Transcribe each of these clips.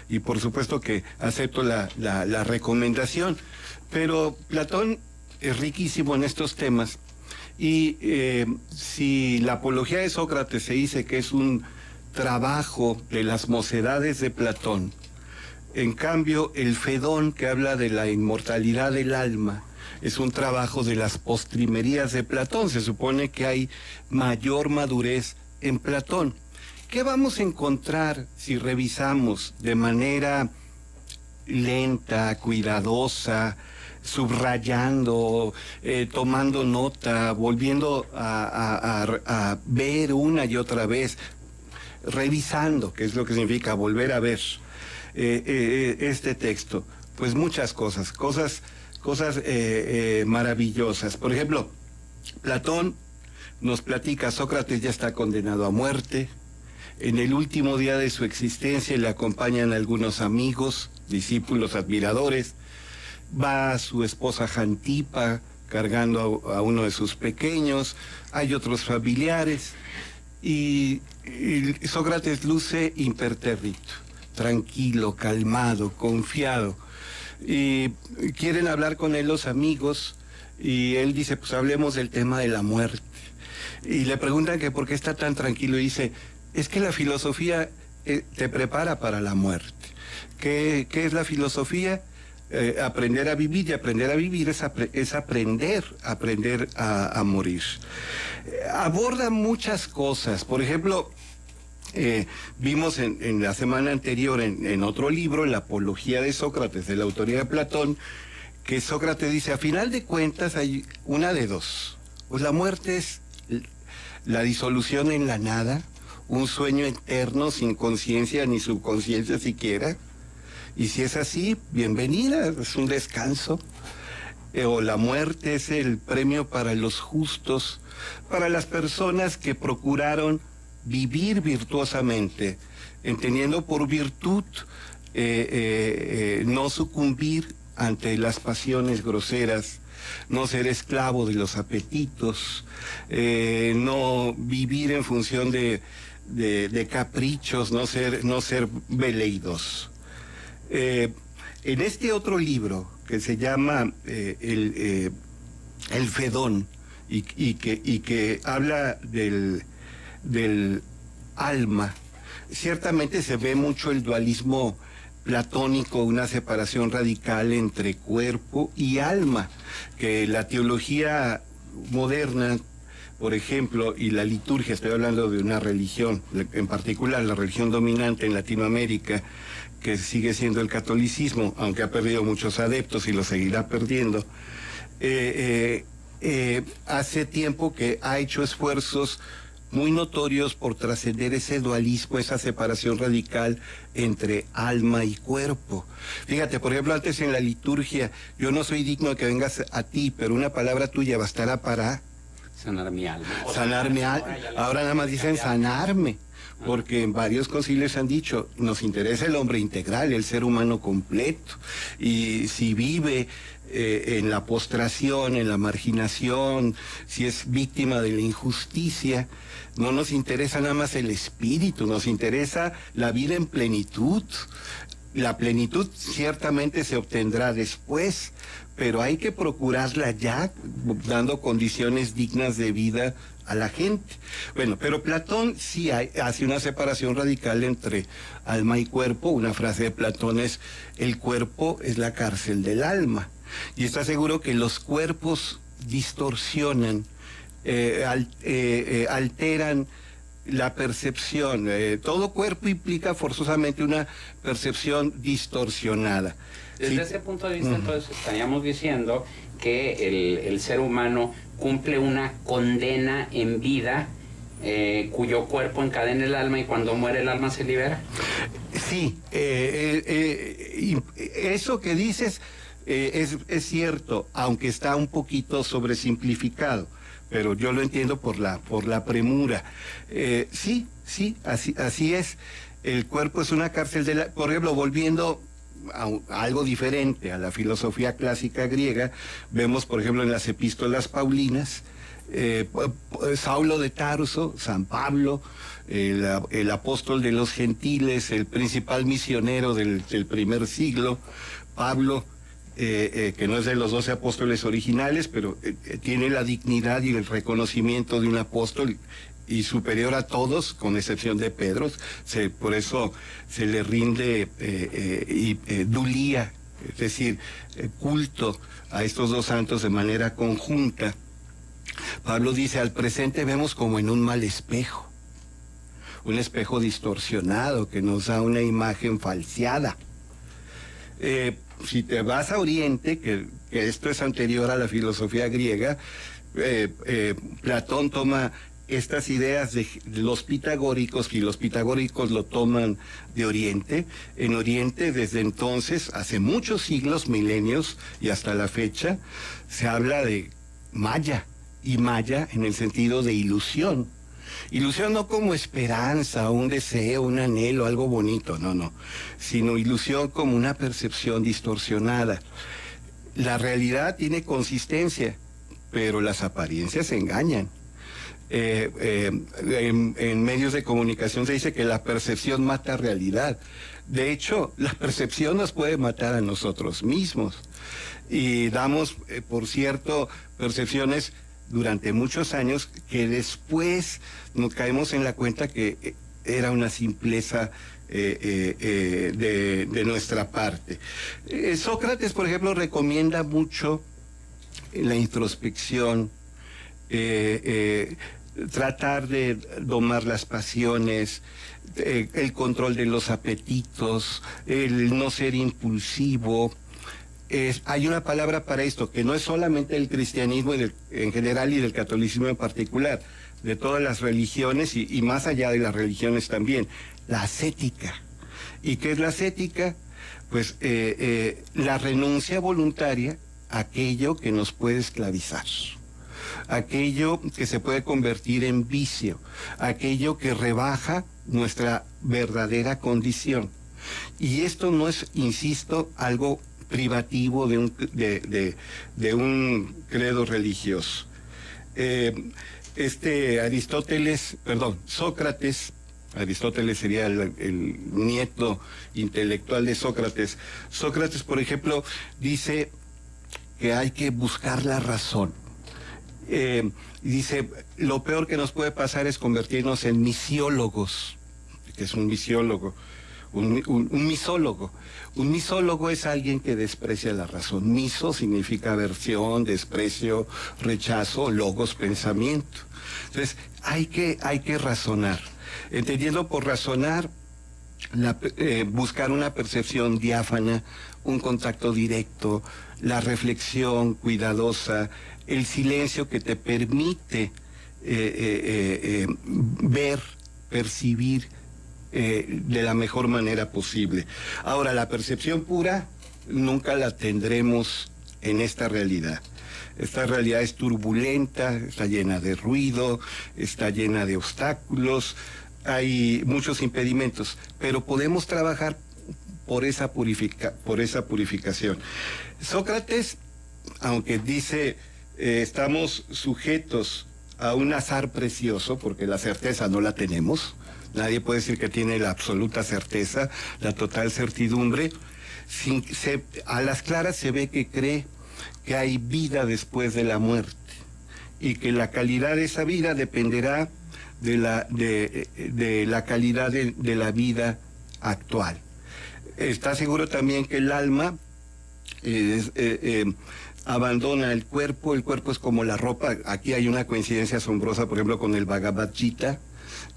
y por supuesto que acepto la recomendación. Pero Platón es riquísimo en estos temas, y si la apología de Sócrates se dice que es un trabajo de las mocedades de Platón, en cambio el Fedón, que habla de la inmortalidad del alma, es un trabajo de las postrimerías de Platón. Se supone que hay mayor madurez en Platón. ¿Qué vamos a encontrar si revisamos de manera lenta, cuidadosa, subrayando, tomando nota, volviendo a ver una y otra vez, revisando, que es lo que significa volver a ver este texto? Pues muchas cosas maravillosas. Por ejemplo, Platón nos platica: Sócrates ya está condenado a muerte. En el último día de su existencia le acompañan algunos amigos, discípulos, admiradores. Va su esposa Jantipa cargando a uno de sus pequeños. Hay otros familiares. Y Sócrates luce impertérrito, tranquilo, calmado, confiado. Y quieren hablar con él los amigos, y él dice: pues hablemos del tema de la muerte. Y le preguntan que por qué está tan tranquilo, y dice: es que la filosofía te prepara para la muerte. ¿Qué es la filosofía? Aprender a vivir, y aprender a vivir es aprender a morir. Aborda muchas cosas. Por ejemplo, vimos en la semana anterior en otro libro, La Apología de Sócrates, de la autoría de Platón, que Sócrates dice: a final de cuentas hay una de dos. Pues la muerte es la disolución en la nada, un sueño eterno sin conciencia ni subconsciencia siquiera. Y si es así, bienvenida, es un descanso. O la muerte es el premio para los justos, para las personas que procuraron vivir virtuosamente, entendiendo por virtud no sucumbir ante las pasiones groseras, no ser esclavo de los apetitos, no vivir en función de caprichos, no ser veleidos. En este otro libro que se llama El Fedón, y que habla del alma, ciertamente se ve mucho el dualismo platónico, una separación radical entre cuerpo y alma, que la teología moderna, por ejemplo, y la liturgia, estoy hablando de una religión, en particular la religión dominante en Latinoamérica, que sigue siendo el catolicismo, aunque ha perdido muchos adeptos y lo seguirá perdiendo, hace tiempo que ha hecho esfuerzos muy notorios por trascender ese dualismo, esa separación radical entre alma y cuerpo. Fíjate, por ejemplo, antes en la liturgia: yo no soy digno de que vengas a ti, pero una palabra tuya bastará para sanar mi alma. Sanar mi alma. Ahora nada más dicen sanarme, porque en varios concilios han dicho: nos interesa el hombre integral, el ser humano completo, y si vive en la postración, en la marginación, si es víctima de la injusticia, no nos interesa nada más el espíritu, nos interesa la vida en plenitud. La plenitud ciertamente se obtendrá después, pero hay que procurarla ya, dando condiciones dignas de vida a la gente. Bueno, pero Platón sí hace una separación radical entre alma y cuerpo. Una frase de Platón es: el cuerpo es la cárcel del alma. Y está seguro que los cuerpos distorsionan, alteran la percepción. Todo cuerpo implica forzosamente una percepción distorsionada. Desde ese punto de vista, entonces, estaríamos diciendo que el ser humano cumple una condena en vida, cuyo cuerpo encadena el alma, y cuando muere el alma se libera. Sí, eso que dices es cierto, aunque está un poquito sobresimplificado, pero yo lo entiendo por la premura. Sí, así es. El cuerpo es una cárcel por ejemplo, volviendo a algo diferente, a la filosofía clásica griega, vemos, por ejemplo, en las epístolas paulinas, Saulo de Tarso, San Pablo, el apóstol de los gentiles, el principal misionero del primer siglo, Pablo, que no es de los 12 apóstoles originales, pero tiene la dignidad y el reconocimiento de un apóstol y superior a todos, con excepción de Pedro. Por eso se le rinde dulía, es decir, culto a estos dos santos de manera conjunta. Pablo dice, al presente vemos como en un mal espejo, un espejo distorsionado que nos da una imagen falseada. Si te vas a Oriente, que esto es anterior a la filosofía griega, Platón toma estas ideas de los pitagóricos, y los pitagóricos lo toman de Oriente. En Oriente, desde entonces, hace muchos siglos, milenios y hasta la fecha, se habla de Maya, y Maya en el sentido de ilusión. Ilusión no como esperanza, un deseo, un anhelo, algo bonito, no, sino ilusión como una percepción distorsionada. La realidad tiene consistencia, pero las apariencias engañan. En medios de comunicación se dice que la percepción mata realidad. De hecho, la percepción nos puede matar a nosotros mismos. Y damos, por cierto, percepciones durante muchos años que después nos caemos en la cuenta que era una simpleza de nuestra parte. Sócrates, por ejemplo, recomienda mucho la introspección, tratar de domar las pasiones, el control de los apetitos, el no ser impulsivo. Hay una palabra para esto, que no es solamente del cristianismo en general y del catolicismo en particular, de todas las religiones y más allá de las religiones también, la ascética. ¿Y qué es la ascética? Pues la renuncia voluntaria a aquello que nos puede esclavizar, aquello que se puede convertir en vicio, aquello que rebaja nuestra verdadera condición. Y esto no es, insisto, algo privativo de un credo religioso. Sócrates sería el nieto intelectual de Sócrates. Sócrates, por ejemplo, dice que hay que buscar la razón. Dice, lo peor que nos puede pasar es convertirnos en misiólogos. ¿Qué es un misiólogo? Un misólogo. Un misólogo es alguien que desprecia la razón. Miso significa aversión, desprecio, rechazo, logos, pensamiento. Entonces, hay que razonar. Entendiendo por razonar, buscar una percepción diáfana, un contacto directo, la reflexión cuidadosa, el silencio que te permite ver, percibir de la mejor manera posible. Ahora, la percepción pura nunca la tendremos en esta realidad. Esta realidad es turbulenta, está llena de ruido, está llena de obstáculos, hay muchos impedimentos, pero podemos trabajar por esa purificación. Sócrates, aunque dice estamos sujetos a un azar precioso, porque la certeza no la tenemos, nadie puede decir que tiene la absoluta certeza, la total certidumbre, a las claras se ve que cree que hay vida después de la muerte y que la calidad de esa vida dependerá de la calidad de la vida actual. Está seguro también que el alma abandona el cuerpo es como la ropa. Aquí hay una coincidencia asombrosa, por ejemplo, con el Bhagavad Gita,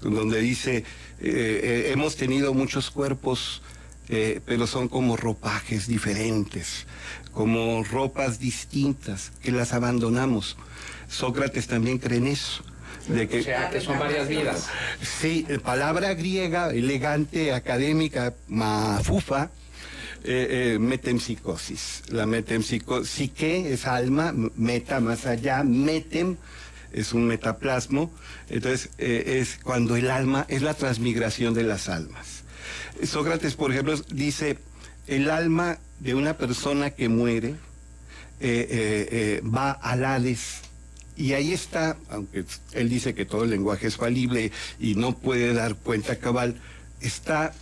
donde dice, hemos tenido muchos cuerpos, pero son como ropajes diferentes, como ropas distintas, que las abandonamos. Sócrates también cree en eso. O sea, que son varias vidas. Sí, palabra griega, elegante, académica, mafufa, metempsicosis. La psique es alma, meta más allá, metem es un metaplasmo. Entonces, es cuando el alma, es la transmigración de las almas. Sócrates, por ejemplo, dice, el alma de una persona que muere va al Hades, Y ahí está, aunque él dice que todo el lenguaje es falible y no puede dar cuenta cabal, está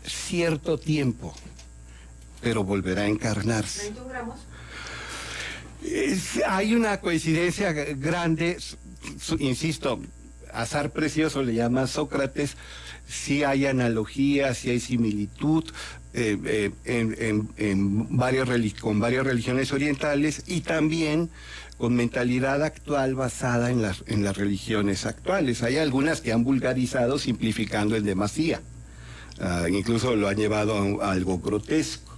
cierto tiempo, pero volverá a encarnarse. 21 gramos. Hay una coincidencia grande, insisto, azar precioso le llama Sócrates, sí hay analogías, sí hay similitud con varias religiones orientales y también con mentalidad actual basada en las religiones actuales. Hay algunas que han vulgarizado simplificando en demasía, incluso lo han llevado a algo grotesco.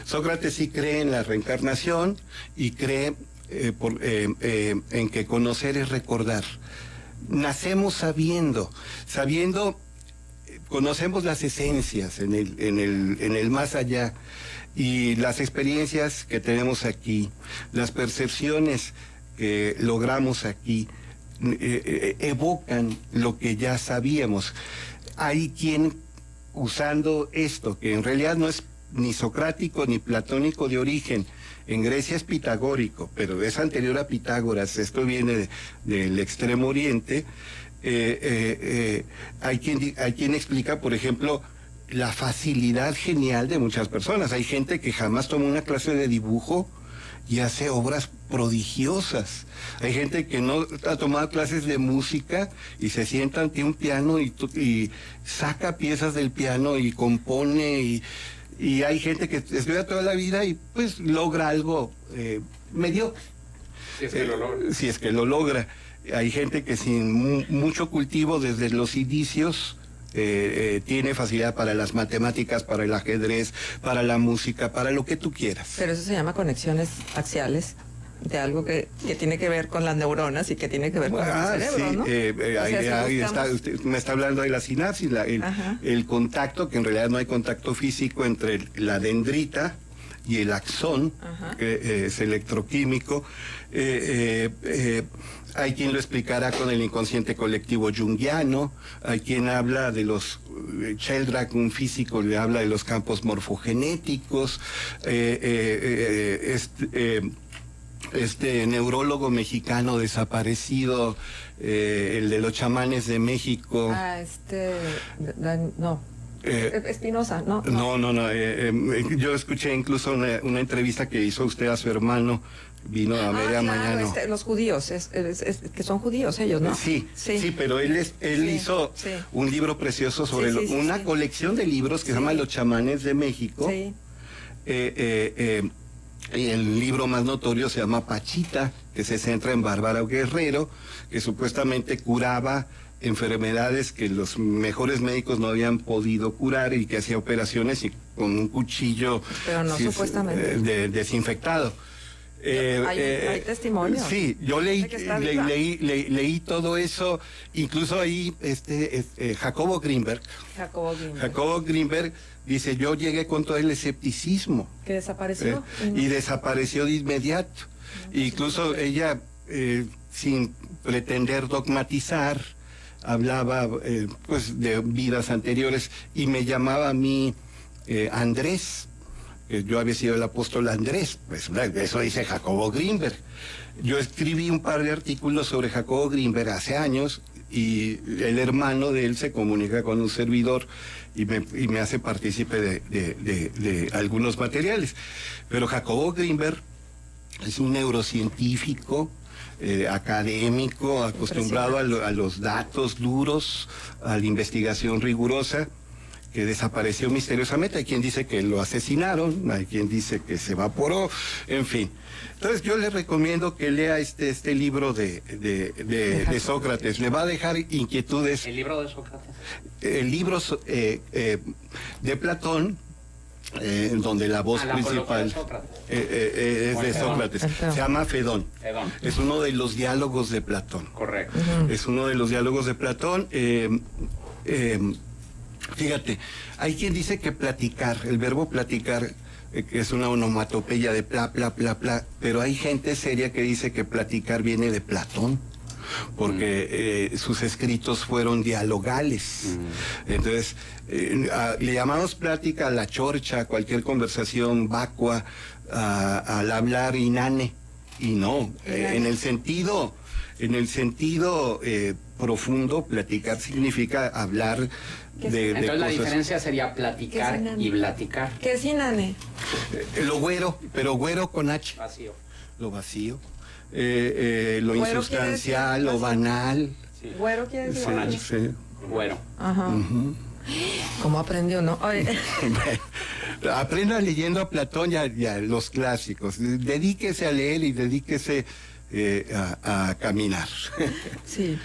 Sócrates sí cree en la reencarnación y cree en que conocer es recordar. Nacemos sabiendo, conocemos las esencias en el más allá, y las experiencias que tenemos aquí, las percepciones que logramos aquí, evocan lo que ya sabíamos. Hay quien, usando esto, que en realidad no es ni socrático ni platónico de origen, en Grecia es pitagórico, pero es anterior a Pitágoras, esto viene del Extremo Oriente. Hay quien explica, por ejemplo, la facilidad genial de muchas personas. Hay gente que jamás tomó una clase de dibujo y hace obras prodigiosas. Hay gente que no ha tomado clases de música y se sienta ante un piano y saca piezas del piano y compone, y hay gente que estudia toda la vida y pues logra algo mediocre. Si es que lo logra. Si es que lo logra. Hay gente que sin mucho cultivo desde los inicios tiene facilidad para las matemáticas, para el ajedrez, para la música, para lo que tú quieras. Pero eso se llama conexiones axiales de algo que tiene que ver con las neuronas y que tiene que ver con el cerebro, sí, ¿no? Ahí está, usted me está hablando de la sinapsis, el contacto, que en realidad no hay contacto físico entre la dendrita y el axón, que es electroquímico. Hay quien lo explicará con el inconsciente colectivo junguiano, hay quien habla de los, Sheldrake, un físico, le habla de los campos morfogenéticos, este neurólogo mexicano desaparecido, el de los chamanes de México. No. Espinosa, ¿no? No. Yo escuché incluso una entrevista que hizo usted a su hermano, vino a media mañana. Los judíos, que son judíos ellos, ¿no? Sí, pero él hizo un libro precioso sobre una colección de libros que se llama Los chamanes de México. Sí. Y el libro más notorio se llama Pachita, que se centra en Bárbara Guerrero, que supuestamente curaba enfermedades que los mejores médicos no habían podido curar y que hacía operaciones y con un cuchillo, pero no supuestamente desinfectado. Hay testimonios. Sí, yo leí todo eso, incluso ahí Jacobo Greenberg dice: yo llegué con todo el escepticismo. Que desapareció. Y desapareció de inmediato. Incluso ella, sin pretender dogmatizar, hablaba pues de vidas anteriores y me llamaba a mí Andrés. Yo había sido el apóstol Andrés, pues eso dice Jacobo Greenberg. Yo escribí un par de artículos sobre Jacobo Greenberg hace años y el hermano de él se comunica con un servidor y me hace partícipe de algunos materiales. Pero Jacobo Greenberg es un neurocientífico, académico, acostumbrado a los datos duros, a la investigación rigurosa, que desapareció misteriosamente. Hay quien dice que lo asesinaron, hay quien dice que se evaporó, en fin. Entonces yo le recomiendo que lea este libro de Sócrates. Le va a dejar inquietudes. ¿El libro de Sócrates? El libro de Platón, donde la voz principal es de Sócrates. Se llama Fedón. Es uno de los diálogos de Platón. Correcto. Es uno de los diálogos de Platón. Fíjate, hay quien dice que platicar, el verbo platicar, que es una onomatopeya de pla, pla, pla, pla, pero hay gente seria que dice que platicar viene de Platón, porque sus escritos fueron dialogales. Entonces, le llamamos plática a la chorcha, a cualquier conversación vacua, al hablar inane. y no. En el sentido profundo, platicar significa hablar de Entonces la cosas. diferencia sería platicar ¿Qué es y platicar. ¿Qué es inane? Lo güero, pero güero con H. Vacío. Lo vacío, lo Güero insustancial, quiere lo decir banal. Sí. Güero quiere decir. Con H. Sí. Güero. Ajá. ¿Cómo aprendió uno? Oye, Aprenda leyendo a Platón ya los clásicos. Dedíquese a leer y dedíquese a caminar. sí.